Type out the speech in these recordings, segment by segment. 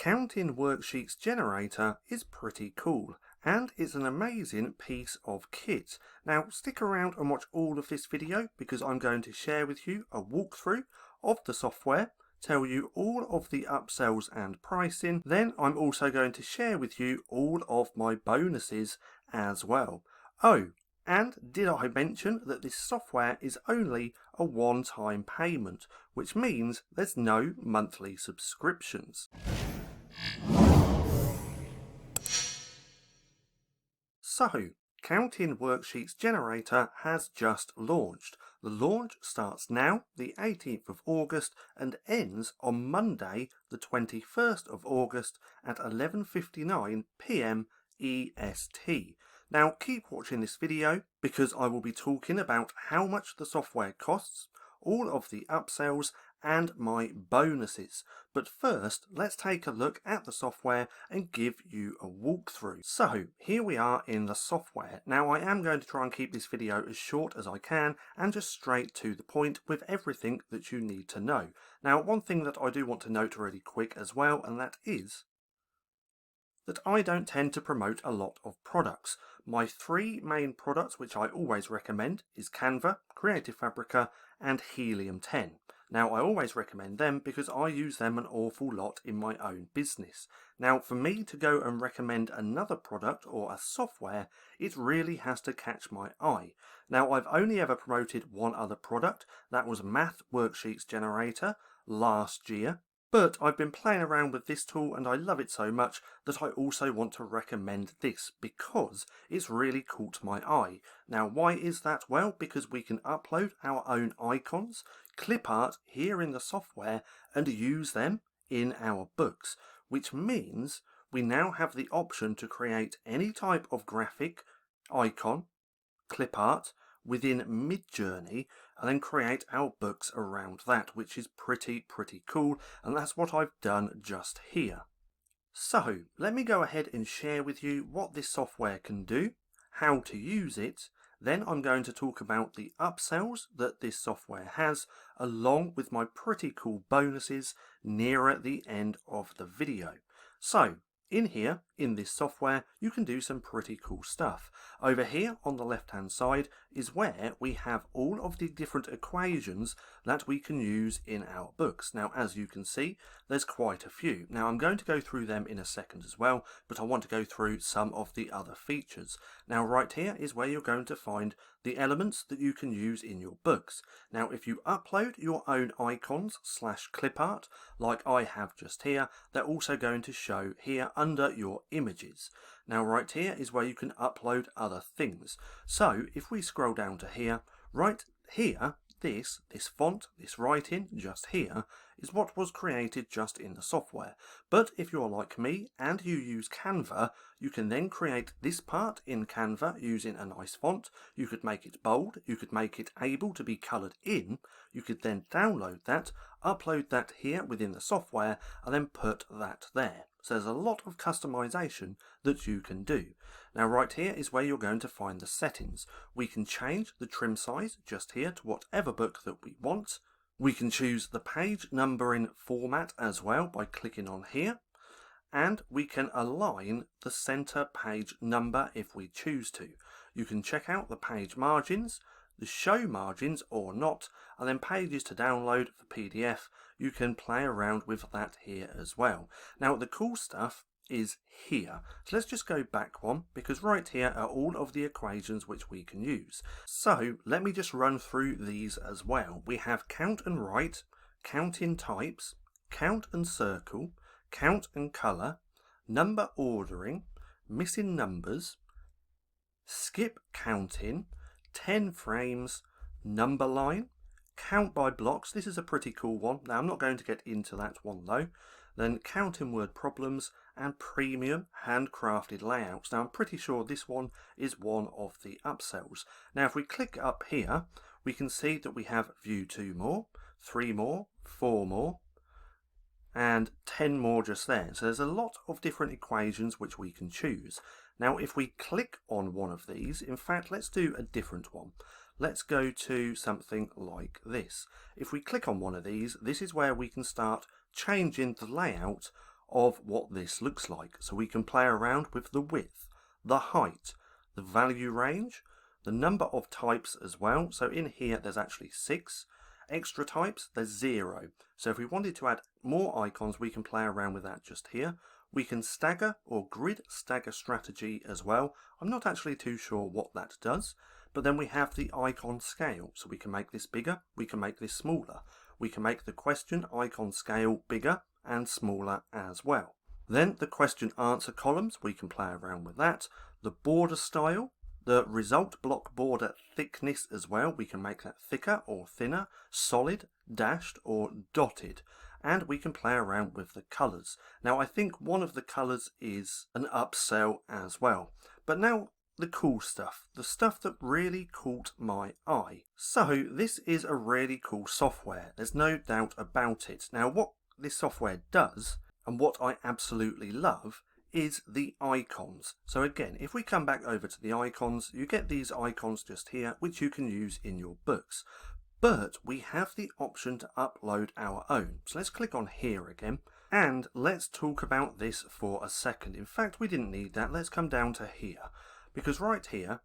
Counting Worksheets Generator is pretty cool, and it's an amazing piece of kit. Now stick around and watch all of this video because I'm going to share with you a walkthrough of the software, tell you all of the upsells and pricing, then I'm also going to share with you all of my bonuses as well. Oh, and did I mention that this software is only a one-time payment, which means there's no monthly subscriptions. So, Counting Worksheets Generator has just launched. The launch starts now, the 18th of August, and ends on Monday, the 21st of August at 11:59 PM EST. Now keep watching this video because I will be talking about how much the software costs, all of the upsells and my bonuses. But first, let's take a look at the software and give you a walkthrough. So here we are in the software. Now I am going to try and keep this video as short as I can and just straight to the point with everything that you need to know. Now one thing that I do want to note really quick as well, and that is that I don't tend to promote a lot of products. My three main products which I always recommend is Canva, Creative Fabrica and Helium 10. Now I always recommend them because I use them an awful lot in my own business. Now for me to go and recommend another product or a software, it really has to catch my eye. Now I've only ever promoted one other product, that was Math Worksheets Generator last year. But I've been playing around with this tool and I love it so much that I also want to recommend this because it's really caught my eye. Now why is that? Well, because we can upload our own icons, clip art here in the software and use them in our books, which means we now have the option to create any type of graphic, icon, clip art within Midjourney and then create our books around that, which is pretty cool, and that's what I've done just here. So let me go ahead and share with you what this software can do, how to use it, then I'm going to talk about the upsells that this software has along with my pretty cool bonuses nearer the end of the video. So in here, in this software, you can do some pretty cool stuff. Over here on the left hand side is where we have all of the different equations that we can use in our books. Now as you can see, there's quite a few. Now I'm going to go through them in a second as well, but I want to go through some of the other features. Now right here is where you're going to find the elements that you can use in your books. Now if you upload your own icons / clip art like I have just here, they're also going to show here under your images. Now right here is where you can upload other things. So if we scroll down to here, right here, this font, this writing just here is what was created just in the software. But if you're like me and you use Canva, you can then create this part in Canva using a nice font. You could make it bold, you could make it able to be coloured in, you could then download that, upload that here within the software and then put that there. So there's a lot of customization that you can do. Now right here is where you're going to find the settings. We can change the trim size just here to whatever book that we want. We can choose the page numbering format as well by clicking on here. And we can align the center page number if we choose to. You can check out the page margins, the show margins or not, and then pages to download for PDF. You can play around with that here as well. Now the cool stuff is here. So let's just go back one because right here are all of the equations which we can use. So let me just run through these as well. We have count and write, count in types, count and circle, count and colour, number ordering, missing numbers, skip counting, 10 frames, number line, count by blocks. This is a pretty cool one. Now I'm not going to get into that one though. Then counting word problems and premium handcrafted layouts. Now I'm pretty sure this one is one of the upsells. Now if we click up here, we can see that we have view 2 more, 3 more, 4 more, and 10 more just there. So there's a lot of different equations which we can choose. Now if we click on one of these, in fact let's do a different one. Let's go to something like this. If we click on one of these, this is where we can start changing the layout of what this looks like. So we can play around with the width, the height, the value range, the number of types as well. So in here there's actually 6. Extra types, there's 0. So if we wanted to add more icons, we can play around with that just here. We can stagger or grid stagger strategy as well. I'm not actually too sure what that does. But then we have the icon scale. So we can make this bigger, we can make this smaller. We can make the question icon scale bigger and smaller as well. Then the question answer columns, we can play around with that. The border style, the result block border thickness as well, we can make that thicker or thinner, solid, dashed or dotted. And we can play around with the colours. Now I think one of the colours is an upsell as well. But now the cool stuff, the stuff that really caught my eye. So this is a really cool software, there's no doubt about it. Now what this software does, and what I absolutely love, is the icons. So again, if we come back over to the icons, you get these icons just here, which you can use in your books. But we have the option to upload our own. So let's click on here again, and let's talk about this for a second. In fact, we didn't need that, let's come down to here. Because right here,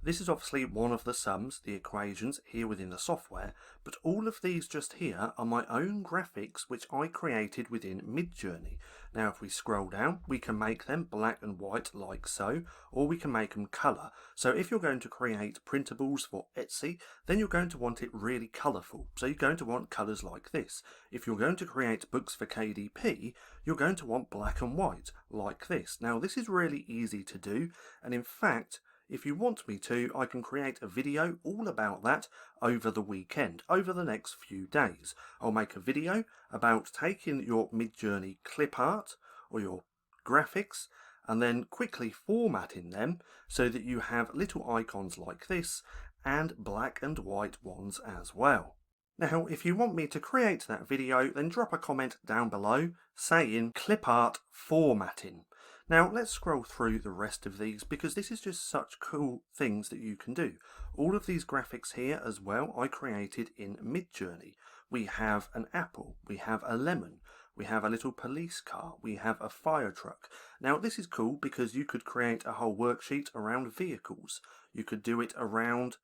this is obviously one of the sums, the equations here within the software, but all of these just here are my own graphics which I created within Midjourney. Now if we scroll down, we can make them black and white like so, or we can make them colour. So if you're going to create printables for Etsy, then you're going to want it really colourful. So you're going to want colours like this. If you're going to create books for KDP, you're going to want black and white like this. Now this is really easy to do, and in fact, if you want me to, I can create a video all about that over the weekend, over the next few days. I'll make a video about taking your Midjourney clip art or your graphics and then quickly formatting them so that you have little icons like this and black and white ones as well. Now, if you want me to create that video, then drop a comment down below saying clip art formatting. Now let's scroll through the rest of these because this is just such cool things that you can do. All of these graphics here as well I created in Midjourney. We have an apple, we have a lemon, we have a little police car, we have a fire truck. Now this is cool because you could create a whole worksheet around vehicles. You could do it around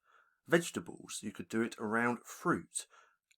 vegetables, you could do it around fruit,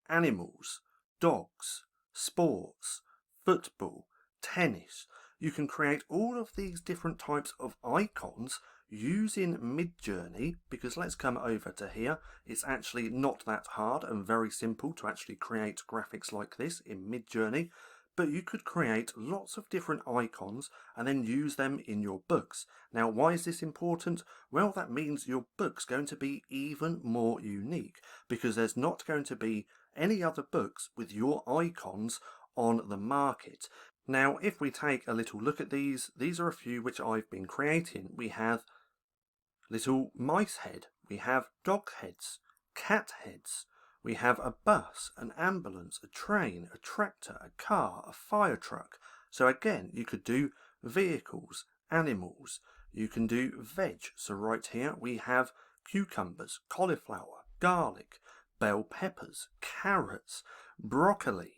animals, dogs, sports, football, tennis. You can create all of these different types of icons using Midjourney, because let's come over to here. It's actually not that hard and very simple to actually create graphics like this in Midjourney, but you could create lots of different icons and then use them in your books. Now why is this important? Well, that means your book's going to be even more unique because there's not going to be any other books with your icons on the market. Now, if we take a little look at these are a few which I've been creating. We have little mice head, we have dog heads, cat heads, we have a bus, an ambulance, a train, a tractor, a car, a fire truck. So again, you could do vehicles, animals, you can do veg. So right here we have cucumbers, cauliflower, garlic, bell peppers, carrots, broccoli,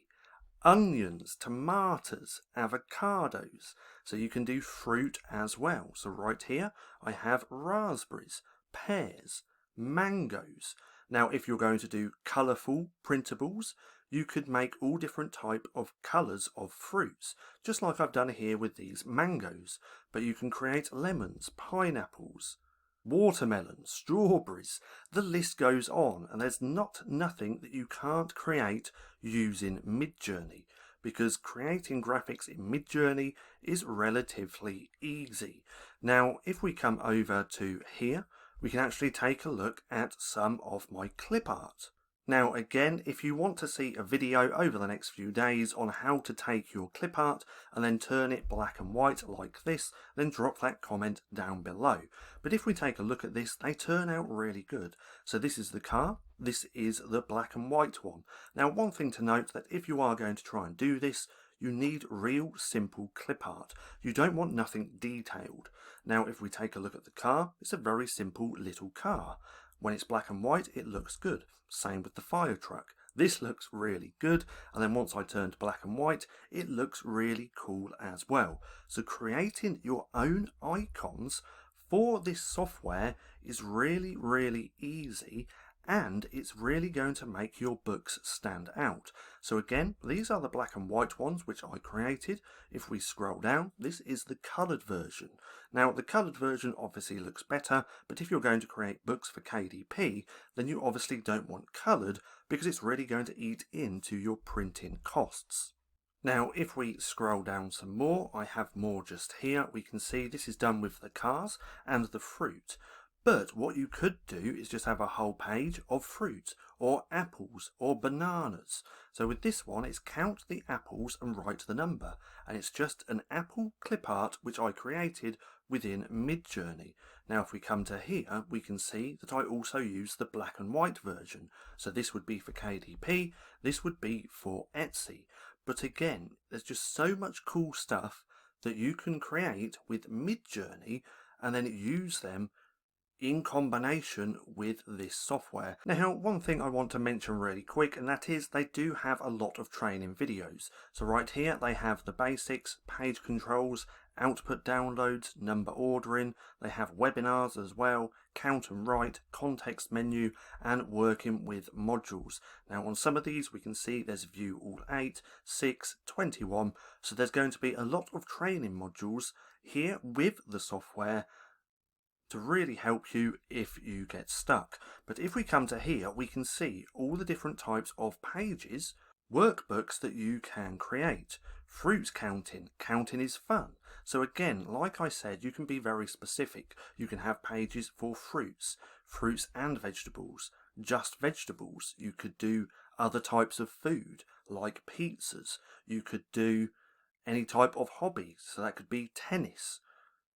onions, tomatoes, avocados. So you can do fruit as well. So right here I have raspberries, pears, mangoes. Now if you're going to do colourful printables, you could make all different type of colours of fruits, just like I've done here with these mangoes. But you can create lemons, pineapples, watermelons, strawberries. The list goes on, and there's nothing that you can't create using Midjourney, because creating graphics in Midjourney is relatively easy. Now if we come over to here, we can actually take a look at some of my clip art. Now again, if you want to see a video over the next few days on how to take your clip art and then turn it black and white like this, then drop that comment down below. But if we take a look at this, they turn out really good. So this is the car, this is the black and white one. Now one thing to note, that if you are going to try and do this, you need real simple clip art. You don't want nothing detailed. Now if we take a look at the car, it's a very simple little car. When it's black and white, it looks good. Same with the fire truck. This looks really good, and then once I turn to black and white, it looks really cool as well. So creating your own icons for this software is really easy, and it's really going to make your books stand out. So again, these are the black and white ones which I created. If we scroll down, this is the coloured version. Now the coloured version obviously looks better, but if you're going to create books for KDP, then you obviously don't want coloured because it's really going to eat into your printing costs. Now if we scroll down some more, I have more just here. We can see this is done with the cars and the fruit. But what you could do is just have a whole page of fruit, or apples, or bananas. So with this one, it's count the apples and write the number. And it's just an apple clip art which I created within Midjourney. Now if we come to here, we can see that I also use the black and white version. So this would be for KDP, this would be for Etsy. But again, there's just so much cool stuff that you can create with Midjourney and then use them in combination with this software. Now, one thing I want to mention really quick, and that is they do have a lot of training videos. So right here they have the basics, page controls, output downloads, number ordering, they have webinars as well, count and write, context menu, and working with modules. Now on some of these we can see there's view all 8, 6, 21, so there's going to be a lot of training modules here with the software to really help you if you get stuck. But if we come to here, we can see all the different types of pages, workbooks that you can create. Fruit counting. Counting is fun. So again, like I said, you can be very specific. You can have pages for fruits and vegetables, just vegetables. You could do other types of food, like pizzas. You could do any type of hobby, so that could be tennis.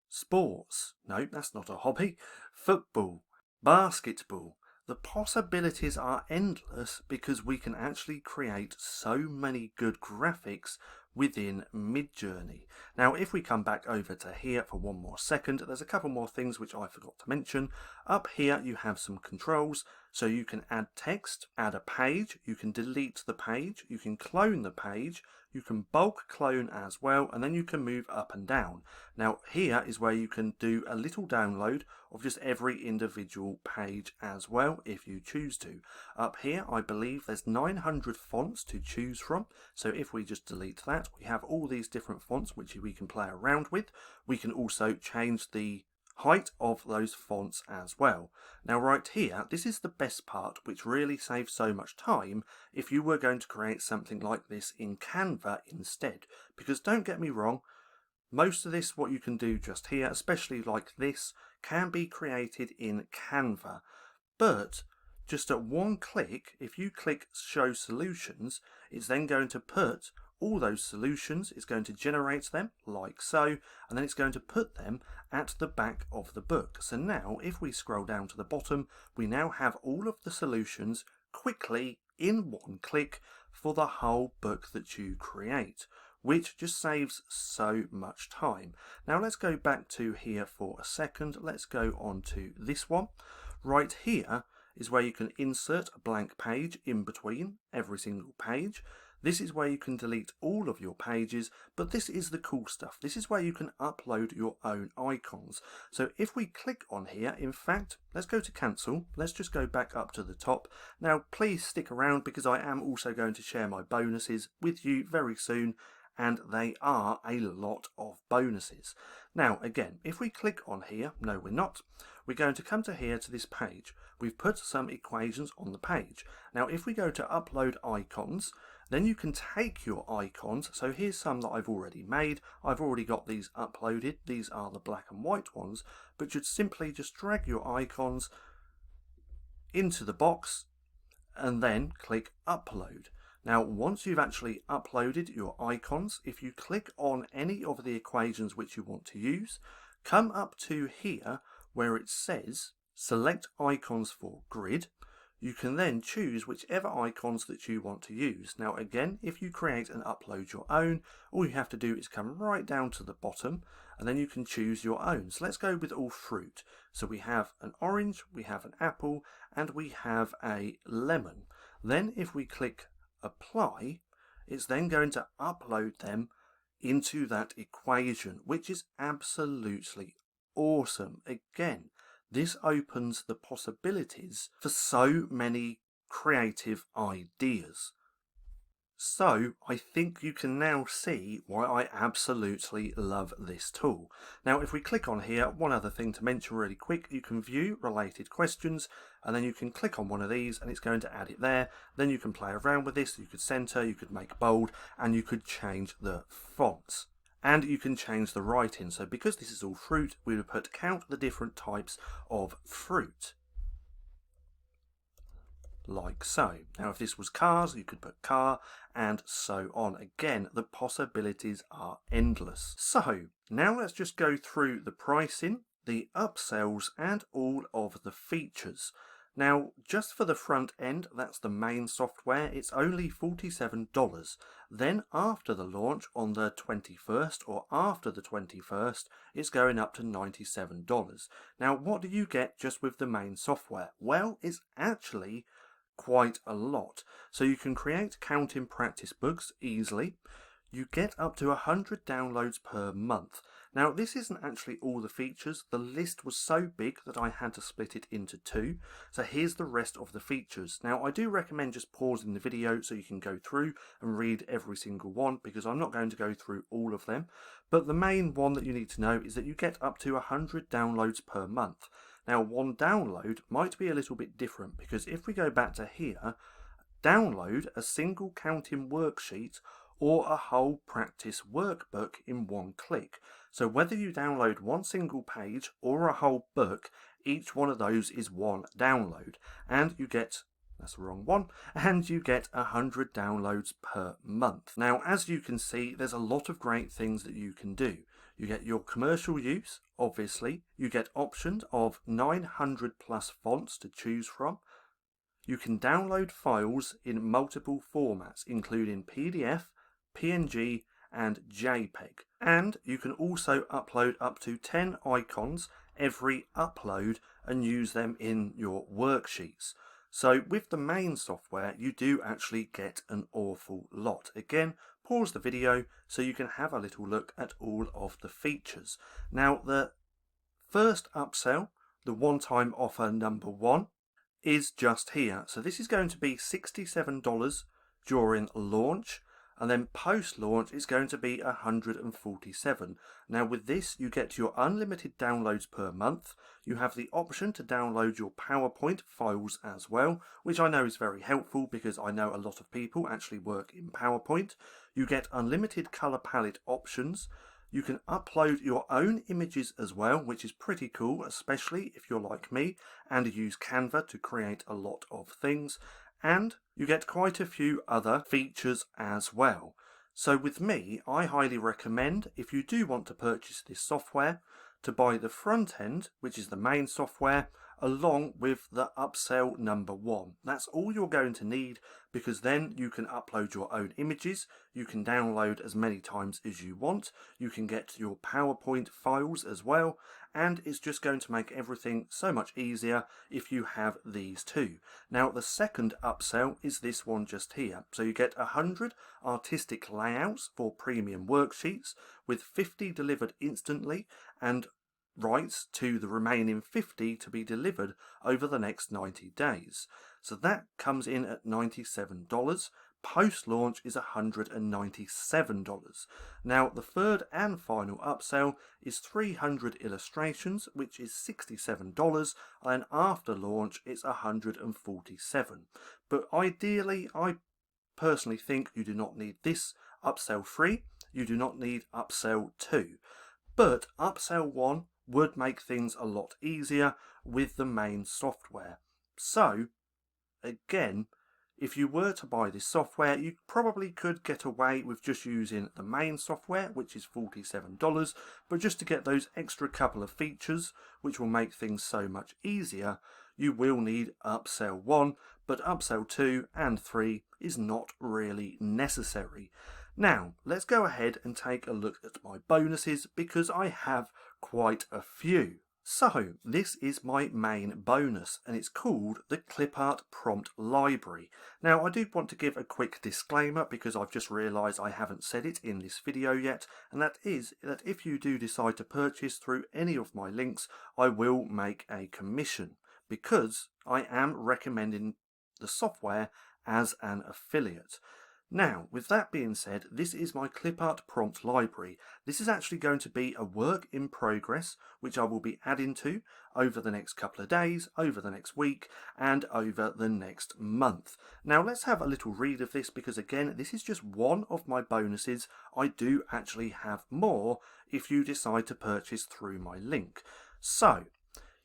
Sports, no, that's not a hobby. Football, basketball. The possibilities are endless because we can actually create so many good graphics within Midjourney. Now if we come back over to here for one more second, there's a couple more things which I forgot to mention. Up here you have some controls, so you can add text, add a page, you can delete the page, you can clone the page, you can bulk clone as well, and then you can move up and down. Now here is where you can do a little download of just every individual page as well if you choose to. Up here I believe there's 900 fonts to choose from, so if we just delete that, we have all these different fonts which we can play around with. We can also change the height of those fonts as well. Now right here, this is the best part, which really saves so much time if you were going to create something like this in Canva instead. Because don't get me wrong, most of this, what you can do just here, especially like this, can be created in Canva. But just at one click, if you click Show Solutions, it's then going to put all those solutions, it's going to generate them like so, and then it's going to put them at the back of the book. So now if we scroll down to the bottom, we now have all of the solutions quickly in one click for the whole book that you create, which just saves so much time. Now let's go back to here for a second. Let's go on to this one. Right here is where you can insert a blank page in between every single page. This is where you can delete all of your pages, but this is the cool stuff. This is where you can upload your own icons. So if we click on here, in fact, let's go to cancel. Let's just go back up to the top. Now, please stick around because I am also going to share my bonuses with you very soon, and they are a lot of bonuses. Now, again, if we click on here, no, we're not. We're going to come to here to this page. We've put some equations on the page. Now, if we go to upload icons, then you can take your icons. So here's some that I've already made. I've already got these uploaded. These are the black and white ones, but you'd simply just drag your icons into the box and then click upload. Now, once you've actually uploaded your icons, if you click on any of the equations which you want to use, come up to here where it says select icons for grid. You can then choose whichever icons that you want to use. Now again, if you create and upload your own, all you have to do is come right down to the bottom and then you can choose your own. So let's go with all fruit. So we have an orange, we have an apple, and we have a lemon. Then if we click apply, it's then going to upload them into that equation, which is absolutely awesome. Again, this opens the possibilities for so many creative ideas. So I think you can now see why I absolutely love this tool. Now if we click on here, one other thing to mention really quick, you can view related questions and then you can click on one of these and it's going to add it there. Then you can play around with this, you could center, you could make bold, and you could change the fonts. And you can change the writing. So because this is all fruit, we would put count the different types of fruit, like so. Now if this was cars, you could put car, and so on. Again, the possibilities are endless. So now let's just go through the pricing, the upsells, and all of the features. Now just for the front end, that's the main software, it's only $47. Then after the launch on the 21st or after the 21st, it's going up to $97. Now what do you get just with the main software? Well, it's actually quite a lot. So you can create counting practice books easily. You get up to 100 downloads per month. Now this isn't actually all the features. The list was so big that I had to split it into two. So here's the rest of the features. Now I do recommend just pausing the video so you can go through and read every single one, because I'm not going to go through all of them. But the main one that you need to know is that you get up to 100 downloads per month. Now one download might be a little bit different, because if we go back to here, download a single counting worksheet or a whole practice workbook in one click. So whether you download one single page or a whole book, each one of those is one download, and you get, that's the wrong one, and you get 100 downloads per month. Now as you can see, there's a lot of great things that you can do. You get your commercial use, obviously. You get options of 900 plus fonts to choose from. You can download files in multiple formats, including PDF, PNG, and JPEG. And you can also upload up to 10 icons every upload and use them in your worksheets. So with the main software, you do actually get an awful lot. Again, pause the video so you can have a little look at all of the features. Now the first upsell, the one-time offer number 1, is just here. So this is going to be $67 during launch, and then post-launch it's going to be $147. Now with this you get your unlimited downloads per month. You have the option to download your PowerPoint files as well, which I know is very helpful because I know a lot of people actually work in PowerPoint. You get unlimited color palette options. You can upload your own images as well, which is pretty cool, especially if you're like me and use Canva to create a lot of things. And you get quite a few other features as well. So with me, I highly recommend, if you do want to purchase this software, to buy the front end, which is the main software, along with the upsell number 1. That's all you're going to need, because then you can upload your own images, you can download as many times as you want, you can get your PowerPoint files as well, and it's just going to make everything so much easier if you have these two. Now the second upsell is this one just here. So you get 100 artistic layouts for premium worksheets, with 50 delivered instantly and rights to the remaining 50 to be delivered over the next 90 days. So that comes in at $97. Post-launch is $197. Now the third and final upsell is 300 illustrations, which is $67, and after launch it's $147. But ideally, I personally think you do not need this upsell 3, you do not need upsell 2. But upsell 1 would make things a lot easier with the main software. So again, if you were to buy this software, you probably could get away with just using the main software, which is $47, but just to get those extra couple of features, which will make things so much easier, you will need upsell 1, but upsell 2 and 3 is not really necessary. Now, let's go ahead and take a look at my bonuses, because I have quite a few. So this is my main bonus and it's called the Clipart Prompt Library. Now I do want to give a quick disclaimer because I've just realised I haven't said it in this video yet, and that is that if you do decide to purchase through any of my links, I will make a commission because I am recommending the software as an affiliate. Now, with that being said, this is my Clipart Prompt Library. This is actually going to be a work in progress, which I will be adding to over the next couple of days, over the next week, and over the next month. Now, let's have a little read of this because, again, this is just one of my bonuses. I do actually have more if you decide to purchase through my link. So,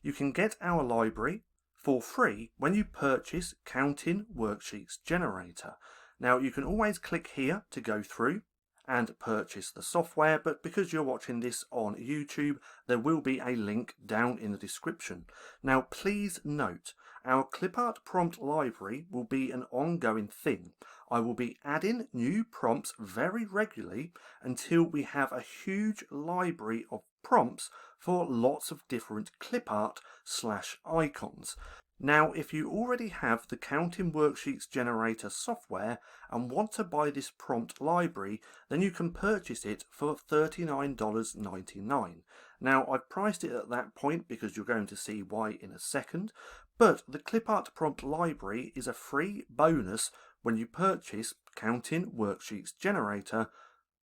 you can get our library for free when you purchase Counting Worksheets Generator. Now you can always click here to go through and purchase the software, but because you're watching this on YouTube, there will be a link down in the description. Now please note, our Clipart Prompt Library will be an ongoing thing. I will be adding new prompts very regularly until we have a huge library of prompts for lots of different clipart/icons. Now, if you already have the Counting Worksheets Generator software and want to buy this prompt library, then you can purchase it for $39.99. Now, I've priced it at that point because you're going to see why in a second, but the Clipart Prompt Library is a free bonus when you purchase Counting Worksheets Generator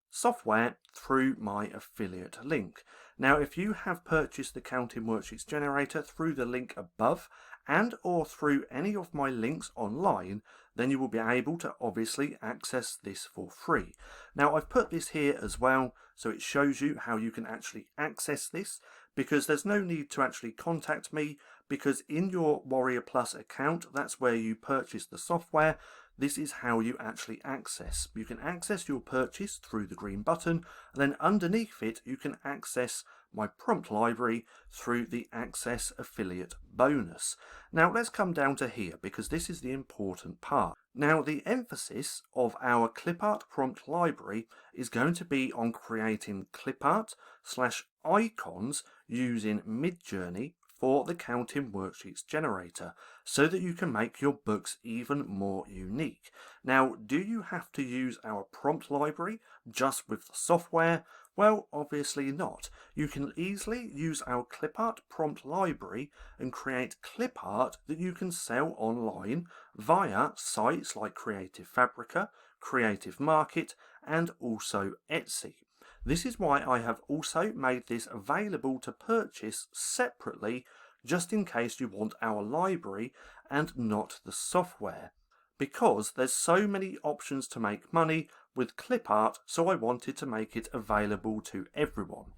software through my affiliate link. Now, if you have purchased the Counting Worksheets Generator through the link above and or through any of my links online, then you will be able to obviously access this for free. Now, I've put this here as well so it shows you how you can actually access this, because there's no need to actually contact me, because in your Warrior Plus account, that's where you purchase the software. This is how you actually access. You can access your purchase through the green button, and then underneath it you can access my prompt library through the Access Affiliate bonus. Now let's come down to here because this is the important part. Now the emphasis of our Clipart Prompt Library is going to be on creating clipart/icons using Midjourney for the Counting Worksheets Generator so that you can make your books even more unique. Now, do you have to use our prompt library just with the software? Well, obviously not. You can easily use our Clipart Prompt Library and create clip art that you can sell online via sites like Creative Fabrica, Creative Market, and also Etsy. This is why I have also made this available to purchase separately, just in case you want our library and not the software. Because there's so many options to make money with clip art, so I wanted to make it available to everyone.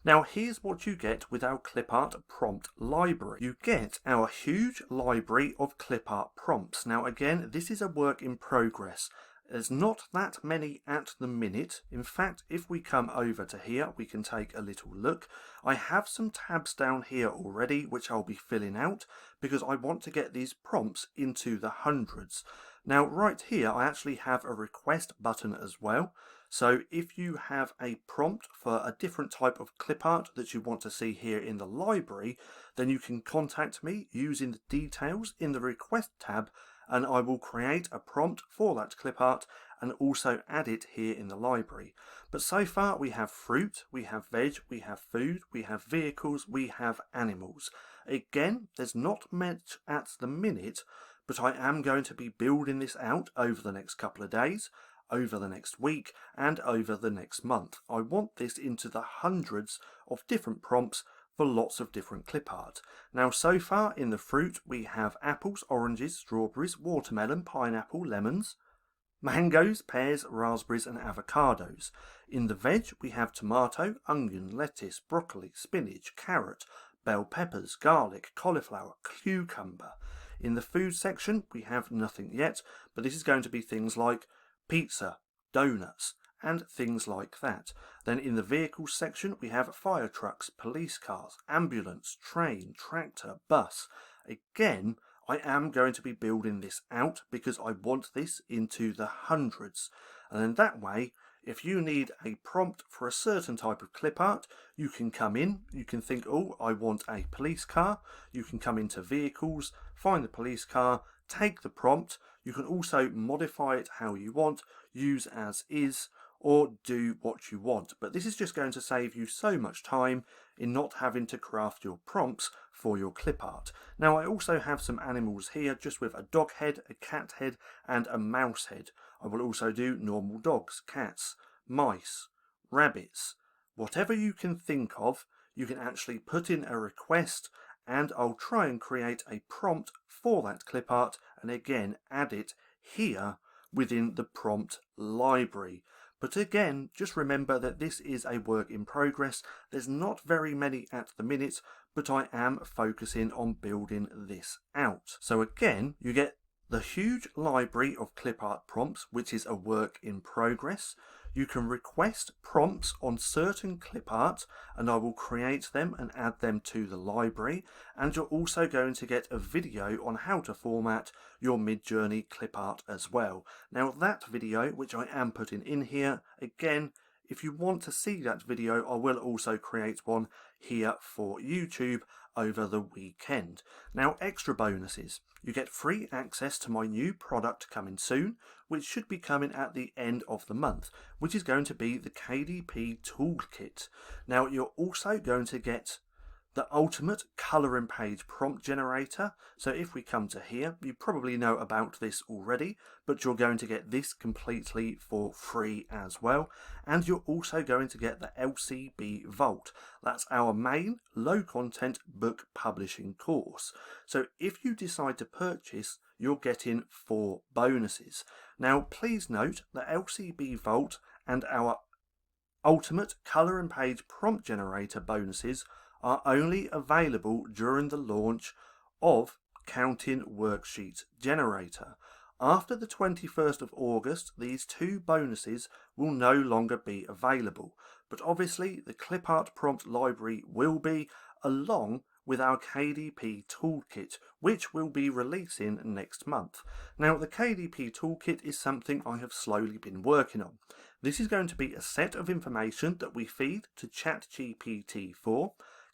Now here's what you get with our Clipart Prompt Library. You get our huge library of clip art prompts. Now again, this is a work in progress. There's not that many at the minute. In fact, if we come over to here, we can take a little look. I have some tabs down here already, which I'll be filling out because I want to get these prompts into the hundreds. Now, right here, I actually have a request button as well. So if you have a prompt for a different type of clip art that you want to see here in the library, then you can contact me using the details in the request tab, and I will create a prompt for that clip art and also add it here in the library. But so far we have fruit, we have veg, we have food, we have vehicles, we have animals. Again, there's not much at the minute, but I am going to be building this out over the next couple of days, over the next week, and over the next month. I want this into the hundreds of different prompts for lots of different clip art. Now so far in the fruit we have apples, oranges, strawberries, watermelon, pineapple, lemons, mangoes, pears, raspberries and avocados. In the veg we have tomato, onion, lettuce, broccoli, spinach, carrot, bell peppers, garlic, cauliflower, cucumber. In the food section we have nothing yet, but this is going to be things like pizza, donuts, and things like that. Then in the vehicles section we have fire trucks, police cars, ambulance, train, tractor, bus. Again, I am going to be building this out because I want this into the hundreds, and then that way If you need a prompt for a certain type of clip art, you can come in, you can think, oh, I want a police car. You can come into vehicles, find the police car, take the prompt. You can also modify it how you want, use as is, or do what you want. But this is just going to save you so much time in not having to craft your prompts for your clip art. Now I also have some animals here just with a dog head, a cat head and a mouse head. I will also do normal dogs, cats, mice, rabbits, whatever you can think of. You can actually put in a request and I'll try and create a prompt for that clip art and again add it here within the prompt library. But again, just remember that this is a work in progress. There's not very many at the minute, but I am focusing on building this out. So again, you get the huge library of clip art prompts, which is a work in progress. You can request prompts on certain clip art and I will create them and add them to the library. And you're also going to get a video on how to format your Midjourney clip art as well. Now that video, which I am putting in here, again, if you want to see that video, I will also create one here for YouTube over the weekend. Now, extra bonuses. You get free access to my new product coming soon, which should be coming at the end of the month, which is going to be the KDP Toolkit. Now, you're also going to get the ultimate color and page prompt generator. So if we come to here, you probably know about this already, but you're going to get this completely for free as well. And you're also going to get the LCB Vault. That's our main low content book publishing course. So if you decide to purchase, you're getting 4 bonuses. Now please note the LCB Vault and our ultimate color and page prompt generator bonuses are only available during the launch of Worksheets Generator. After the 21st of August, these 2 bonuses will no longer be available, but obviously the clip art prompt library will be, along with our KDP Toolkit, which we'll be releasing next month. Now the KDP Toolkit is something I have slowly been working on. This is going to be a set of information that we feed to ChatGPT-4,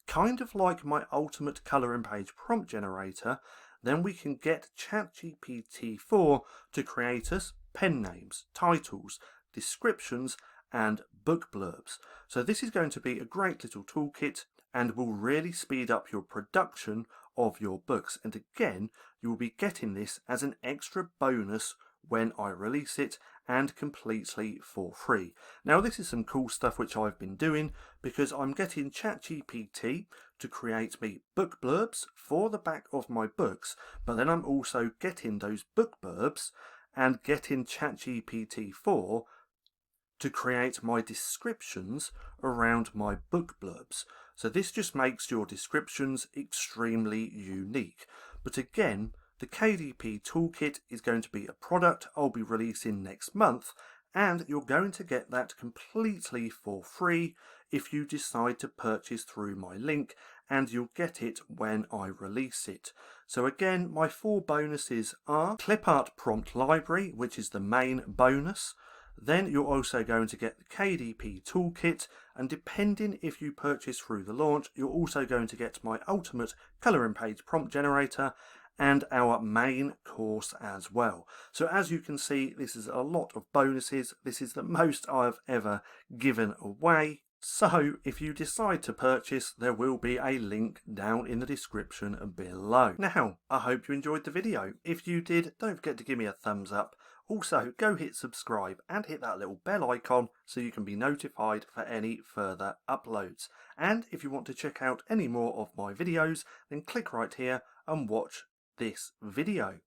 kind of like my ultimate color and page prompt generator. Then we can get ChatGPT-4 to create us pen names, titles, descriptions and book blurbs. So this is going to be a great little toolkit and will really speed up your production of your books. And again, you will be getting this as an extra bonus when I release it and completely for free. Now this is some cool stuff which I've been doing because I'm getting ChatGPT to create me book blurbs for the back of my books, but then I'm also getting those book blurbs and getting ChatGPT-4 to create my descriptions around my book blurbs. So this just makes your descriptions extremely unique. But again, the KDP Toolkit is going to be a product I'll be releasing next month, and you're going to get that completely for free if you decide to purchase through my link, and you'll get it when I release it. So again, my 4 bonuses are Clip Art Prompt Library, which is the main bonus. Then you're also going to get the KDP Toolkit, and depending if you purchase through the launch, you're also going to get my ultimate color and page prompt generator and our main course as well. So as you can see, this is a lot of bonuses. This is the most I've ever given away. So if you decide to purchase, there will be a link down in the description below. Now, I hope you enjoyed the video. If you did, don't forget to give me a thumbs up. Also, go hit subscribe and hit that little bell icon so you can be notified for any further uploads. And if you want to check out any more of my videos, then click right here and watch this video.